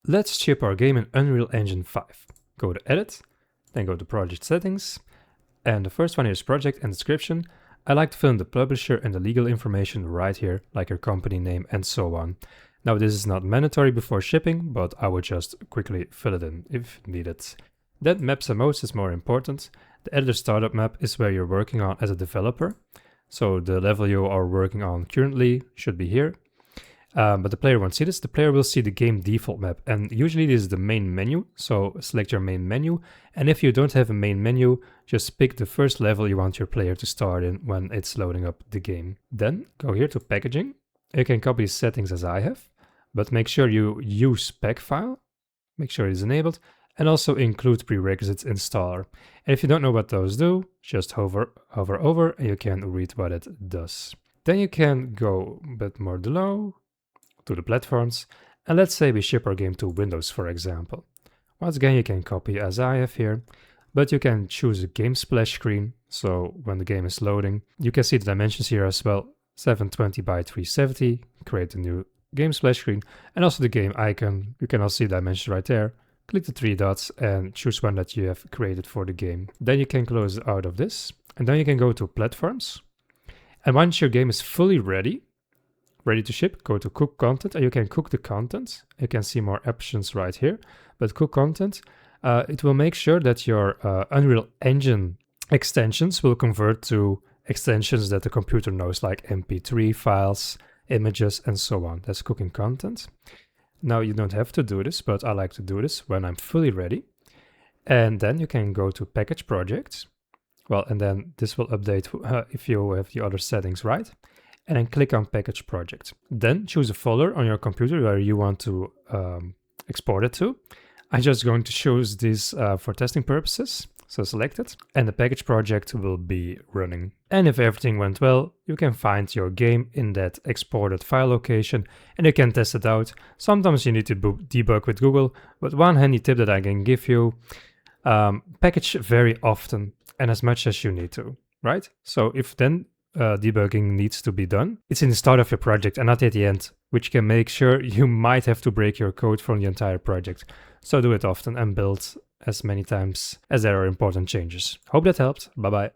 Let's ship our game in Unreal Engine 5. Go to Edit, then go to Project Settings, and the first one is Project and Description. I like to fill in the publisher and the legal information right here, like your company name and so on. Now this is not mandatory before shipping, but I would just quickly fill it in if needed. Then Maps and Modes is more important. The editor startup map is where you're working on as a developer. So the level you are working on currently should be here. But the player won't see this. The player will see the game default map, and usually this is the main menu, so select your main menu, and if you don't have a main menu, just pick the first level you want your player to start in when it's loading up the game. Then go here to packaging. You can copy the settings as I have, but make sure you use spec file, make sure it's enabled, and also include prerequisites installer. And if you don't know what those do, just hover over and you can read what it does. Then you can go a bit more below to the platforms, and let's say we ship our game to Windows, for example. Once again, you can copy as I have here, but you can choose a game splash screen, so when the game is loading, you can see the dimensions here as well, 720 by 370, create a new game splash screen, and also the game icon. You can also see the dimensions right there. Click the three dots and choose one that you have created for the game. Then you can close out of this, and then you can go to platforms, and once your game is fully ready to ship, go to cook content, and you can cook the content. You can see more options right here, but cook content, it will make sure that your Unreal Engine extensions will convert to extensions that the computer knows, like MP3 files, images, and so on. That's cooking content. Now you don't have to do this, but I like to do this when I'm fully ready. And then you can go to package projects. Well, and then this will update if you have the other settings right. And then click on package project. Then choose a folder on your computer where you want to export it to. I'm just going to choose this for testing purposes. So select it, and the package project will be running. And if everything went well, you can find your game in that exported file location and you can test it out. Sometimes you need to debug with Google, but one handy tip that I can give you, package very often and as much as you need to, right? So if then debugging needs to be done, it's in the start of your project and not at the end, which can make sure you might have to break your code from the entire project. So do it often and build as many times as there are important changes. Hope that helped. Bye bye.